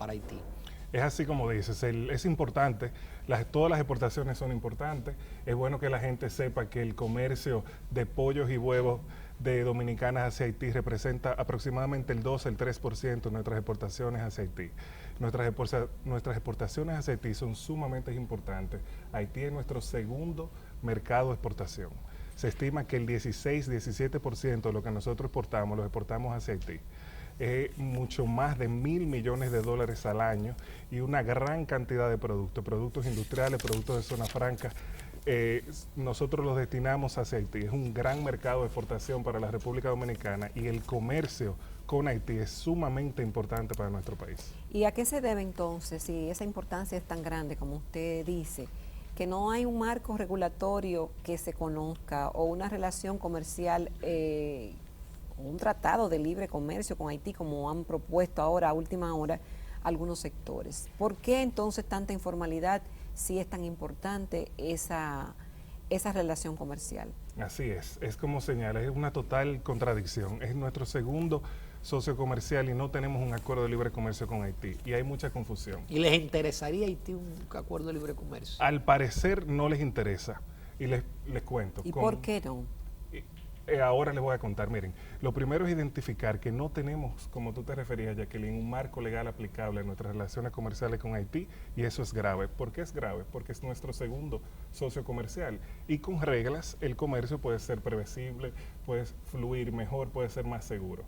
para Haití. Es así como dices, es importante, todas las exportaciones son importantes, es bueno que la gente sepa que el comercio de pollos y huevos de dominicanas hacia Haití representa aproximadamente el 2, el 3% de nuestras exportaciones hacia Haití. Nuestras exportaciones hacia Haití son sumamente importantes. Haití es nuestro segundo mercado de exportación. Se estima que el 16-17% de lo que nosotros exportamos, lo exportamos hacia Haití. Mucho más de $1.000 millones al año y una gran cantidad de productos industriales, productos de zona franca. Nosotros los destinamos hacia Haití. Es un gran mercado de exportación para la República Dominicana y el comercio con Haití es sumamente importante para nuestro país. ¿Y a qué se debe entonces, si esa importancia es tan grande como usted dice, que no hay un marco regulatorio que se conozca o una relación comercial, un tratado de libre comercio con Haití, como han propuesto ahora a última hora algunos sectores? ¿Por qué entonces tanta informalidad si es tan importante esa relación comercial? Así es como señala, es una total contradicción. Es nuestro segundo socio comercial y no tenemos un acuerdo de libre comercio con Haití y hay mucha confusión. ¿Y les interesaría a Haití un acuerdo de libre comercio? Al parecer no les interesa y les cuento. ¿Y por qué no? Ahora les voy a contar, miren, lo primero es identificar que no tenemos, como tú te referías, Jacqueline, un marco legal aplicable a nuestras relaciones comerciales con Haití y eso es grave. ¿Por qué es grave? Porque es nuestro segundo socio comercial y con reglas el comercio puede ser previsible, puede fluir mejor, puede ser más seguro.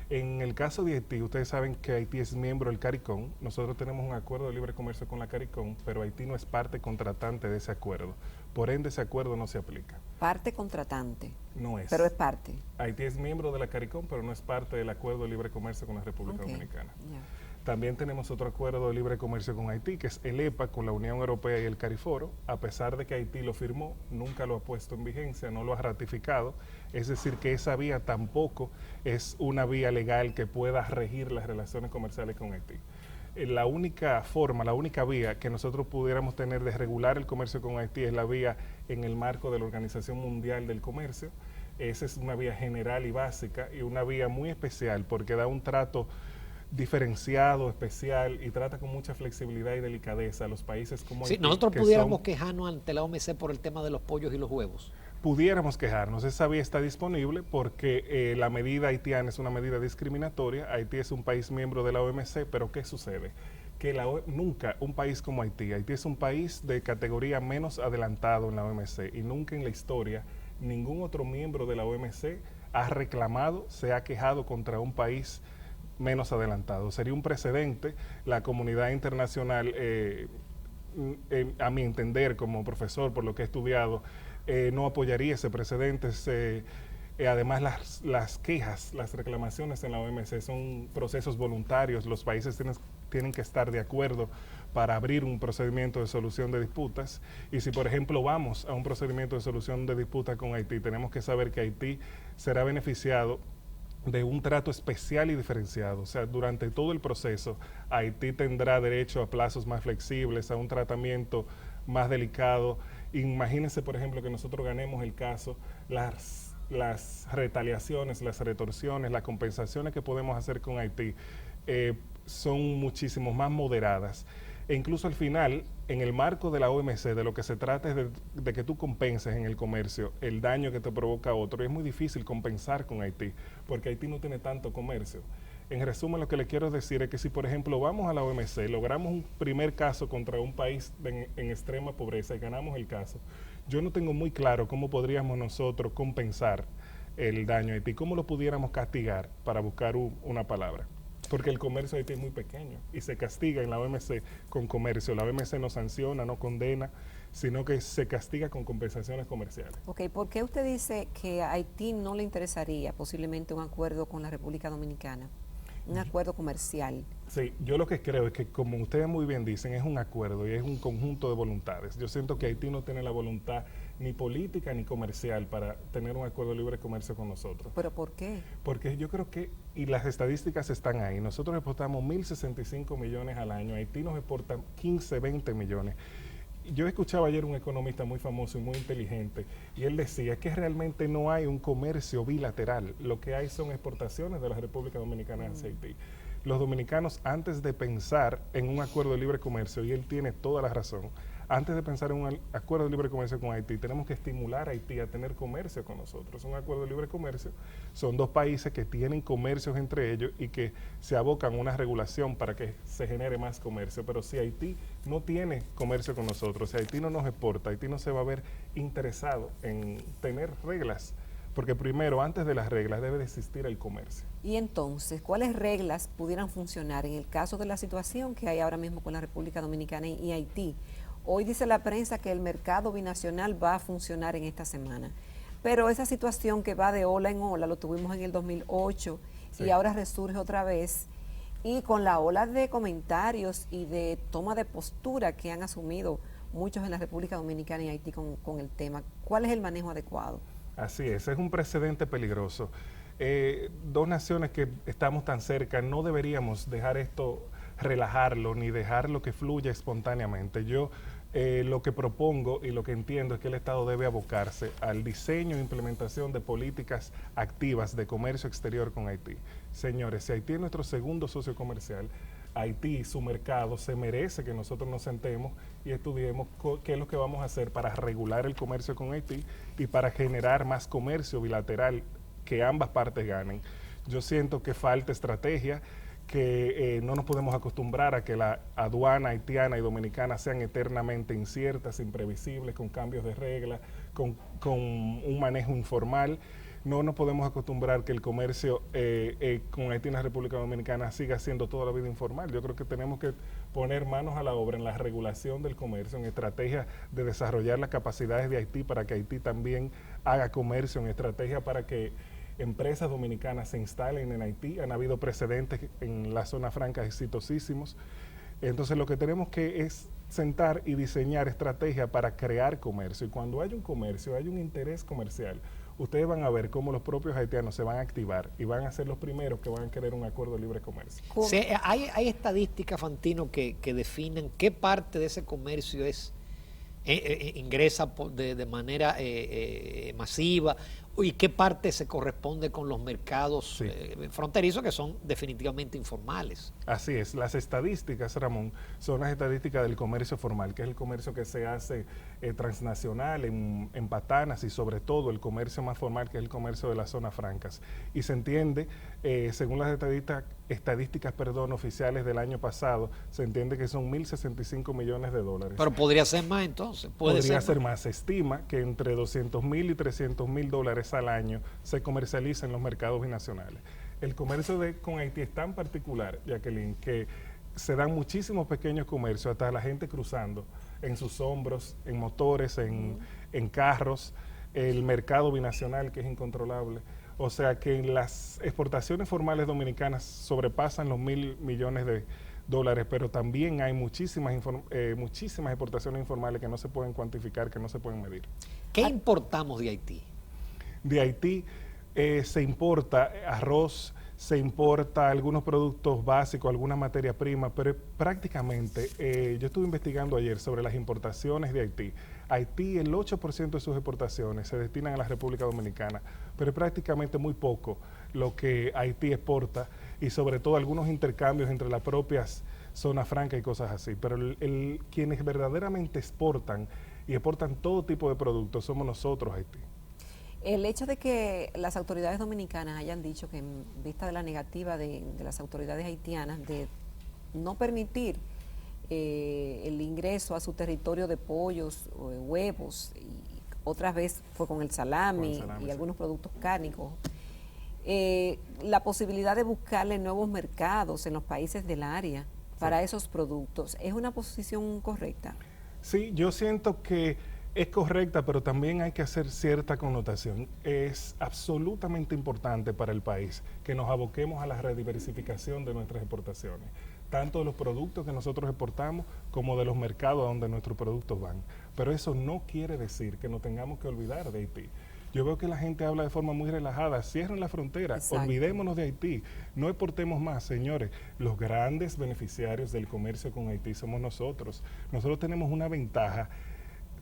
En el caso de Haití, ustedes saben que Haití es miembro del CARICOM, nosotros tenemos un acuerdo de libre comercio con la CARICOM, pero Haití no es parte contratante de ese acuerdo, por ende ese acuerdo no se aplica. Parte contratante. No es. Pero es parte. Haití es miembro de la CARICOM, pero no es parte del acuerdo de libre comercio con la República Dominicana. Yeah. También tenemos otro acuerdo de libre comercio con Haití, que es el EPA con la Unión Europea y el CARIFORO. A pesar de que Haití lo firmó, nunca lo ha puesto en vigencia, no lo ha ratificado. Es decir, que esa vía tampoco es una vía legal que pueda regir las relaciones comerciales con Haití. La única forma, la única vía que nosotros pudiéramos tener de regular el comercio con Haití es la vía en el marco de la Organización Mundial del Comercio. Esa es una vía general y básica y una vía muy especial porque da un trato diferenciado, especial y trata con mucha flexibilidad y delicadeza a los países como Haití. Sí, nosotros pudiéramos quejarnos ante la OMC por el tema de los pollos y los huevos. Pudiéramos quejarnos, esa vía está disponible porque la medida haitiana es una medida discriminatoria. Haití es un país miembro de la OMC, pero ¿qué sucede? Que nunca un país como Haití es un país de categoría menos adelantado en la OMC y nunca en la historia ningún otro miembro de la OMC ha reclamado, se ha quejado contra un país menos adelantado. Sería un precedente. La comunidad internacional, a mi entender como profesor, por lo que he estudiado, no apoyaría ese precedente. Además, las quejas, las reclamaciones en la OMC son procesos voluntarios. Los países tienen que estar de acuerdo para abrir un procedimiento de solución de disputas. Y si, por ejemplo, vamos a un procedimiento de solución de disputas con Haití, tenemos que saber que Haití será beneficiado de un trato especial y diferenciado. O sea, durante todo el proceso, Haití tendrá derecho a plazos más flexibles, a un tratamiento más delicado. Imagínense, por ejemplo, que nosotros ganemos el caso, las retaliaciones, las retorsiones, las compensaciones que podemos hacer con Haití son muchísimo más moderadas. E incluso al final, en el marco de la OMC, de lo que se trata es de que tú compenses en el comercio el daño que te provoca otro. Y es muy difícil compensar con Haití, porque Haití no tiene tanto comercio. En resumen, lo que le quiero decir es que si, por ejemplo, vamos a la OMC, logramos un primer caso contra un país en extrema pobreza y ganamos el caso, yo no tengo muy claro cómo podríamos nosotros compensar el daño a Haití, cómo lo pudiéramos castigar, para buscar una palabra. Porque el comercio de Haití es muy pequeño y se castiga en la OMC con comercio. La OMC no sanciona, no condena, sino que se castiga con compensaciones comerciales. Ok, ¿por qué usted dice que a Haití no le interesaría posiblemente un acuerdo con la República Dominicana? Un acuerdo comercial. Sí, yo lo que creo es que, como ustedes muy bien dicen, es un acuerdo y es un conjunto de voluntades. Yo siento que Haití no tiene la voluntad ni política ni comercial para tener un acuerdo de libre comercio con nosotros. ¿Pero por qué? Porque yo creo que, y las estadísticas están ahí, nosotros exportamos 1.065 millones al año, Haití nos exporta 15, 20 millones. Yo escuchaba ayer un economista muy famoso y muy inteligente y él decía que realmente no hay un comercio bilateral, lo que hay son exportaciones de la República Dominicana hacia Haití. los dominicanos, antes de pensar en un acuerdo de libre comercio, y él tiene toda la razón, antes de pensar en un acuerdo de libre comercio con Haití, tenemos que estimular a Haití a tener comercio con nosotros. Un acuerdo de libre comercio son dos países que tienen comercios entre ellos y que se abocan a una regulación para que se genere más comercio. Pero si Haití no tiene comercio con nosotros, si Haití no nos exporta, Haití no se va a ver interesado en tener reglas, porque primero, antes de las reglas, debe de existir el comercio. Y entonces, ¿cuáles reglas pudieran funcionar en el caso de la situación que hay ahora mismo con la República Dominicana y Haití? Hoy dice la prensa que el mercado binacional va a funcionar en esta semana, pero esa situación que va de ola en ola, lo tuvimos en el 2008 sí, y ahora resurge otra vez, y con la ola de comentarios y de toma de postura que han asumido muchos en la República Dominicana y Haití con el tema, ¿cuál es el manejo adecuado? Así es un precedente peligroso. Dos naciones que estamos tan cerca, no deberíamos dejar esto relajarlo ni dejarlo que fluya espontáneamente. Yo lo que propongo y lo que entiendo es que el Estado debe abocarse al diseño e implementación de políticas activas de comercio exterior con Haití. Señores, si Haití es nuestro segundo socio comercial, Haití, su mercado, se merece que nosotros nos sentemos y estudiemos qué es lo que vamos a hacer para regular el comercio con Haití y para generar más comercio bilateral, que ambas partes ganen. Yo siento que falta estrategia, que no nos podemos acostumbrar a que la aduana haitiana y dominicana sean eternamente inciertas, imprevisibles, con cambios de reglas, con un manejo informal. No nos podemos acostumbrar que el comercio con Haití y la República Dominicana siga siendo toda la vida informal. Yo creo que tenemos que poner manos a la obra en la regulación del comercio, en estrategias de desarrollar las capacidades de Haití para que Haití también haga comercio, en estrategia para que empresas dominicanas se instalen en Haití. Han habido precedentes en la zona franca exitosísimos. Entonces lo que tenemos que es sentar y diseñar estrategias para crear comercio. Y cuando hay un comercio, hay un interés comercial, ustedes van a ver cómo los propios haitianos se van a activar y van a ser los primeros que van a querer un acuerdo de libre comercio. Sí, hay estadísticas, Fantino, que definen qué parte de ese comercio es ingresa de manera masiva y qué parte se corresponde con los mercados fronterizos que son definitivamente informales. Así es, las estadísticas, Ramón, son las estadísticas del comercio formal, que es el comercio que se hace transnacional en patanas y sobre todo el comercio más formal, que es el comercio de las zonas francas. Y se entiende, según las estadísticas oficiales del año pasado, se entiende que son 1.065 millones de dólares. Pero podría ser más entonces. Podría ser más. Se estima que entre 200.000 y 300.000 dólares al año se comercializa en los mercados binacionales. El comercio con Haití es tan particular, Jacqueline, que se dan muchísimos pequeños comercios, hasta la gente cruzando en sus hombros, en motores, en carros, el mercado binacional que es incontrolable. O sea que las exportaciones formales dominicanas sobrepasan los 1.000 millones de dólares, pero también hay muchísimas exportaciones informales que no se pueden cuantificar, que no se pueden medir. ¿Qué importamos de Haití? De Haití se importa arroz, se importa algunos productos básicos, alguna materia prima, pero prácticamente, yo estuve investigando ayer sobre las importaciones de Haití. Haití, el 8% de sus exportaciones se destinan a la República Dominicana, pero es prácticamente muy poco lo que Haití exporta y sobre todo algunos intercambios entre las propias zonas francas y cosas así. Pero quienes verdaderamente exportan y exportan todo tipo de productos somos nosotros, Haití. El hecho de que las autoridades dominicanas hayan dicho que en vista de la negativa de las autoridades haitianas de no permitir el ingreso a su territorio de pollos, huevos, y otras veces fue con el salami y algunos productos cárnicos, la posibilidad de buscarle nuevos mercados en los países del área para esos productos, ¿es una posición correcta? Sí, yo siento que es correcta, pero también hay que hacer cierta connotación. Es absolutamente importante para el país que nos aboquemos a la rediversificación de nuestras exportaciones, tanto de los productos que nosotros exportamos como de los mercados a donde nuestros productos van. Pero eso no quiere decir que nos tengamos que olvidar de Haití. Yo veo que la gente habla de forma muy relajada, cierren la frontera, exacto, olvidémonos de Haití, no exportemos más, señores. Los grandes beneficiarios del comercio con Haití somos nosotros. Nosotros tenemos una ventaja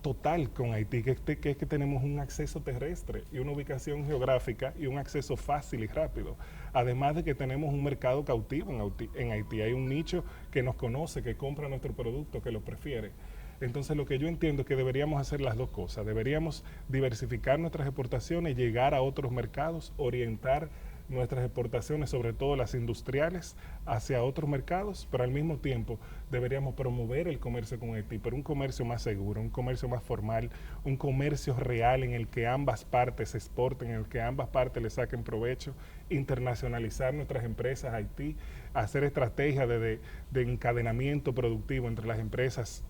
total con Haití, que es que tenemos un acceso terrestre y una ubicación geográfica y un acceso fácil y rápido. Además de que tenemos un mercado cautivo en Haití. Hay un nicho que nos conoce, que compra nuestro producto, que lo prefiere. Entonces lo que yo entiendo es que deberíamos hacer las dos cosas. Deberíamos diversificar nuestras exportaciones, llegar a otros mercados, orientar nuestras exportaciones, sobre todo las industriales, hacia otros mercados, pero al mismo tiempo deberíamos promover el comercio con Haití, pero un comercio más seguro, un comercio más formal, un comercio real en el que ambas partes exporten, en el que ambas partes le saquen provecho, internacionalizar nuestras empresas a Haití, hacer estrategias de encadenamiento productivo entre las empresas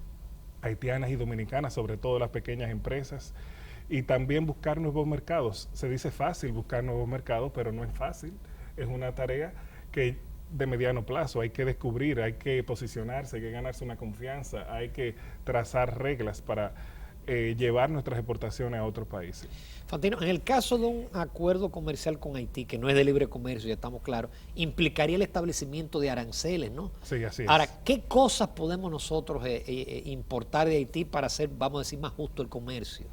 haitianas y dominicanas, sobre todo las pequeñas empresas, y también buscar nuevos mercados. Se dice fácil buscar nuevos mercados, pero no es fácil. Es una tarea que de mediano plazo hay que descubrir, hay que posicionarse, hay que ganarse una confianza, hay que trazar reglas para llevar nuestras exportaciones a otros países. Fantino, en el caso de un acuerdo comercial con Haití, que no es de libre comercio, ya estamos claros, implicaría el establecimiento de aranceles, ¿no? Sí, así es. Ahora, ¿qué cosas podemos nosotros importar de Haití para hacer, vamos a decir, más justo el comercio?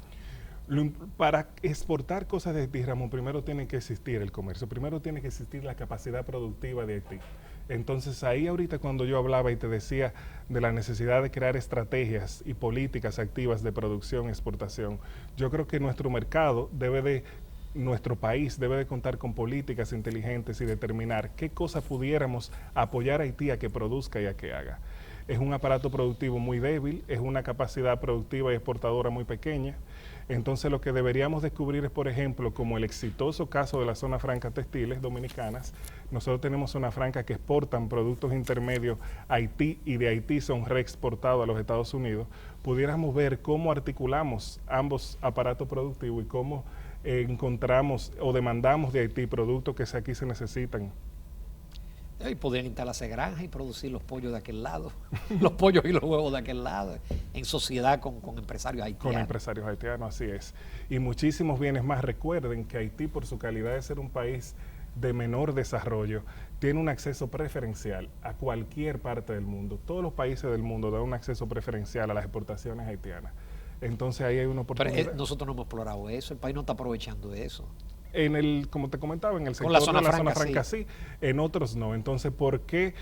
Para exportar cosas de Haití, Ramón, primero tiene que existir el comercio, primero tiene que existir la capacidad productiva de Haití. Entonces ahí ahorita cuando yo hablaba y te decía de la necesidad de crear estrategias y políticas activas de producción y exportación, yo creo que nuestro mercado nuestro país debe de contar con políticas inteligentes y determinar qué cosas pudiéramos apoyar a Haití a que produzca y a que haga. Es un aparato productivo muy débil, es una capacidad productiva y exportadora muy pequeña. Entonces lo que deberíamos descubrir es, por ejemplo, como el exitoso caso de la zona franca textiles dominicanas. Nosotros tenemos zona franca que exportan productos intermedios a Haití y de Haití son reexportados a los Estados Unidos. Pudiéramos ver cómo articulamos ambos aparatos productivos y cómo encontramos o demandamos de Haití productos que aquí se necesitan. Y podrían instalarse granjas y producir los pollos de aquel lado, los pollos y los huevos de aquel lado, en sociedad con empresarios haitianos. Con empresarios haitianos, así es. Y muchísimos bienes más. Recuerden que Haití, por su calidad de ser un país de menor desarrollo, tiene un acceso preferencial a cualquier parte del mundo. Todos los países del mundo dan un acceso preferencial a las exportaciones haitianas. Entonces ahí hay una oportunidad. Pero nosotros no hemos explorado eso, el país no está aprovechando eso. Como te comentaba, en el sector de la zona franca sí, en otros no. Entonces, ¿por qué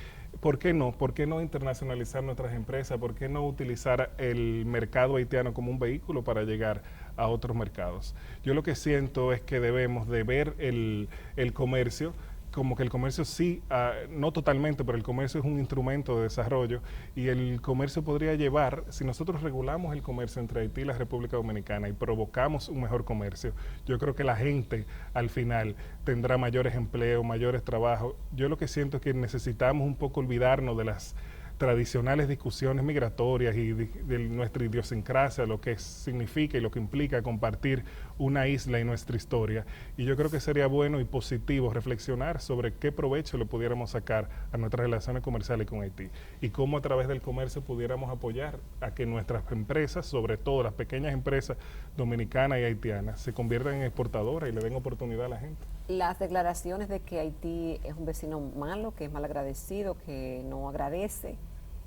no? ¿Por qué no internacionalizar nuestras empresas? ¿Por qué no utilizar el mercado haitiano como un vehículo para llegar a otros mercados? Yo lo que siento es que debemos de ver el comercio como que el comercio sí, no totalmente, pero el comercio es un instrumento de desarrollo y el comercio podría llevar, si nosotros regulamos el comercio entre Haití y la República Dominicana y provocamos un mejor comercio, yo creo que la gente al final tendrá mayores empleos, mayores trabajos. Yo lo que siento es que necesitamos un poco olvidarnos de las tradicionales discusiones migratorias y de nuestra idiosincrasia, lo que significa y lo que implica compartir una isla y nuestra historia. Y yo creo que sería bueno y positivo reflexionar sobre qué provecho le pudiéramos sacar a nuestras relaciones comerciales con Haití y cómo a través del comercio pudiéramos apoyar a que nuestras empresas, sobre todo las pequeñas empresas dominicanas y haitianas, se conviertan en exportadoras y le den oportunidad a la gente. Las declaraciones de que Haití es un vecino malo, que es malagradecido, que no agradece,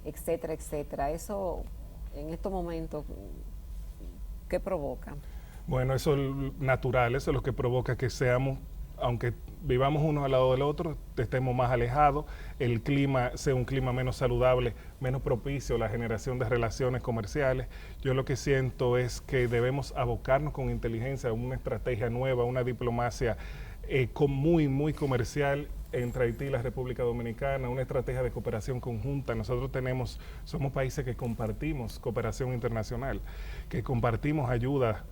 etcétera, etcétera. Eso, en estos momentos, ¿qué provoca? Bueno, eso es natural, eso es lo que provoca que seamos, aunque vivamos uno al lado del otro, estemos más alejados, el clima sea un clima menos saludable, menos propicio a la generación de relaciones comerciales. Yo lo que siento es que debemos abocarnos con inteligencia a una estrategia nueva, una diplomacia muy comercial entre Haití y la República Dominicana, una estrategia de cooperación conjunta. Nosotros somos países que compartimos cooperación internacional, que compartimos ayuda.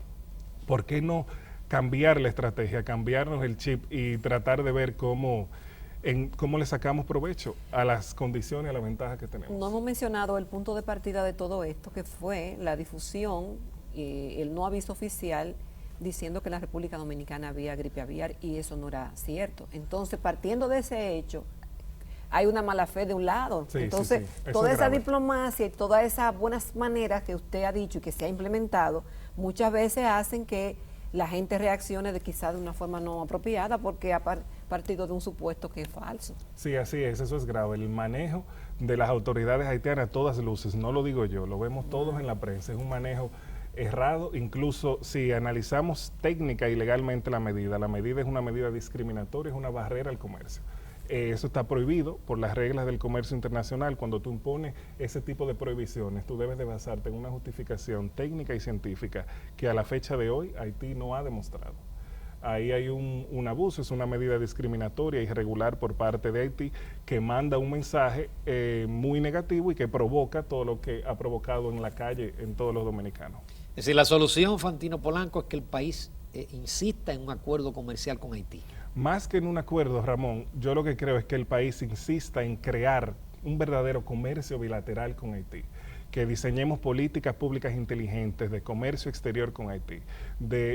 ¿Por qué no cambiar la estrategia, cambiarnos el chip y tratar de ver cómo le sacamos provecho a las condiciones y a las ventajas que tenemos? No hemos mencionado el punto de partida de todo esto, que fue la difusión, el no aviso oficial, diciendo que en la República Dominicana había gripe aviar, y eso no era cierto. Entonces, partiendo de ese hecho, hay una mala fe de un lado. Sí, entonces, sí. toda esa diplomacia y todas esas buenas maneras que usted ha dicho y que se ha implementado, muchas veces hacen que la gente reaccione quizás de una forma no apropiada porque ha partido de un supuesto que es falso. Sí, así es, eso es grave. El manejo de las autoridades haitianas a todas luces, no lo digo yo, lo vemos todos en la prensa, es un manejo errado. Incluso si analizamos técnica y legalmente la medida es una medida discriminatoria, es una barrera al comercio. Eso está prohibido por las reglas del comercio internacional. Cuando tú impones ese tipo de prohibiciones, tú debes de basarte en una justificación técnica y científica que a la fecha de hoy Haití no ha demostrado. Ahí hay un abuso, es una medida discriminatoria e irregular por parte de Haití que manda un mensaje muy negativo y que provoca todo lo que ha provocado en la calle en todos los dominicanos. Es decir, la solución, Fantino Polanco, es que el país insista en un acuerdo comercial con Haití. Más que en un acuerdo, Ramón, yo lo que creo es que el país insista en crear un verdadero comercio bilateral con Haití, que diseñemos políticas públicas inteligentes de comercio exterior con Haití,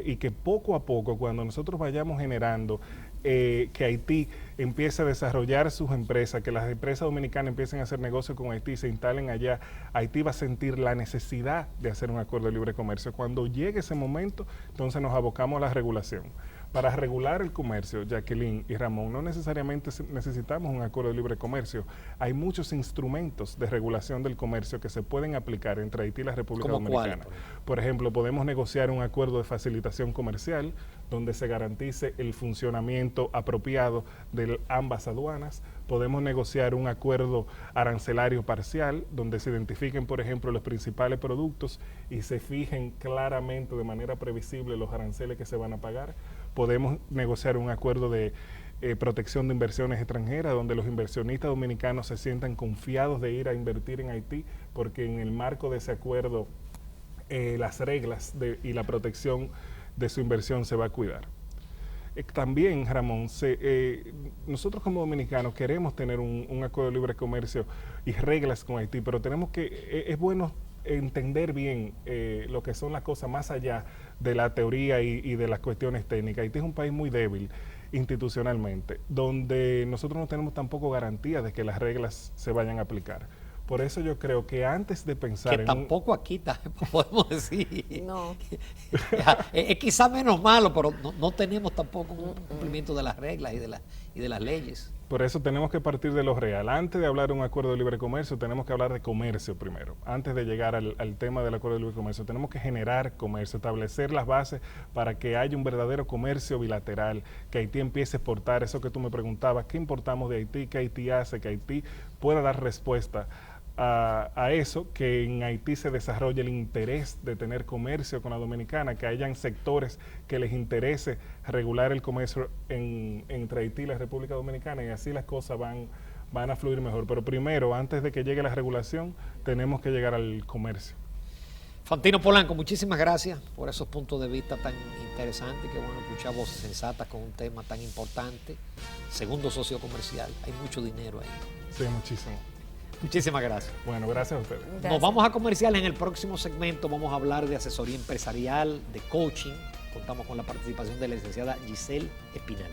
y que poco a poco, cuando nosotros vayamos generando que Haití empiece a desarrollar sus empresas, que las empresas dominicanas empiecen a hacer negocio con Haití, se instalen allá, Haití va a sentir la necesidad de hacer un acuerdo de libre comercio. Cuando llegue ese momento, entonces nos abocamos a la regulación. Para regular el comercio, Jacqueline y Ramón, no necesariamente necesitamos un acuerdo de libre comercio. Hay muchos instrumentos de regulación del comercio que se pueden aplicar entre Haití y la República Dominicana. Por ejemplo, podemos negociar un acuerdo de facilitación comercial donde se garantice el funcionamiento apropiado de ambas aduanas. Podemos negociar un acuerdo arancelario parcial donde se identifiquen, por ejemplo, los principales productos y se fijen claramente de manera previsible los aranceles que se van a pagar. Podemos negociar un acuerdo de protección de inversiones extranjeras, donde los inversionistas dominicanos se sientan confiados de ir a invertir en Haití, porque en el marco de ese acuerdo las reglas y la protección de su inversión se va a cuidar. También, Ramón, nosotros como dominicanos queremos tener un acuerdo de libre comercio y reglas con Haití, pero es bueno entender bien lo que son las cosas más allá de la teoría y de las cuestiones técnicas. Haití es un país muy débil institucionalmente, donde nosotros no tenemos tampoco garantía de que las reglas se vayan a aplicar. Por eso yo creo que antes de pensar que tampoco aquí podemos decir. No. Es quizá menos malo, pero no tenemos tampoco un cumplimiento de las reglas y de las leyes. Por eso tenemos que partir de lo real. Antes de hablar de un acuerdo de libre comercio, tenemos que hablar de comercio primero. Antes de llegar al tema del acuerdo de libre comercio, tenemos que generar comercio, establecer las bases para que haya un verdadero comercio bilateral, que Haití empiece a exportar eso que tú me preguntabas, ¿qué importamos de Haití? ¿Qué Haití hace? Que Haití pueda dar respuesta a eso, que en Haití se desarrolle el interés de tener comercio con la dominicana, que hayan sectores que les interese regular el comercio entre Haití y la República Dominicana, y así las cosas van a fluir mejor. Pero primero, antes de que llegue la regulación, tenemos que llegar al comercio. Fantino Polanco, muchísimas gracias por esos puntos de vista tan interesantes, que bueno escuchar voces sensatas con un tema tan importante. Segundo socio comercial, hay mucho dinero ahí. Sí, muchísimo. Muchísimas gracias. Bueno, gracias a ustedes. Gracias. Nos vamos a comerciales. En el próximo segmento vamos a hablar de asesoría empresarial, de coaching. Contamos con la participación de la licenciada Giselle Espinal.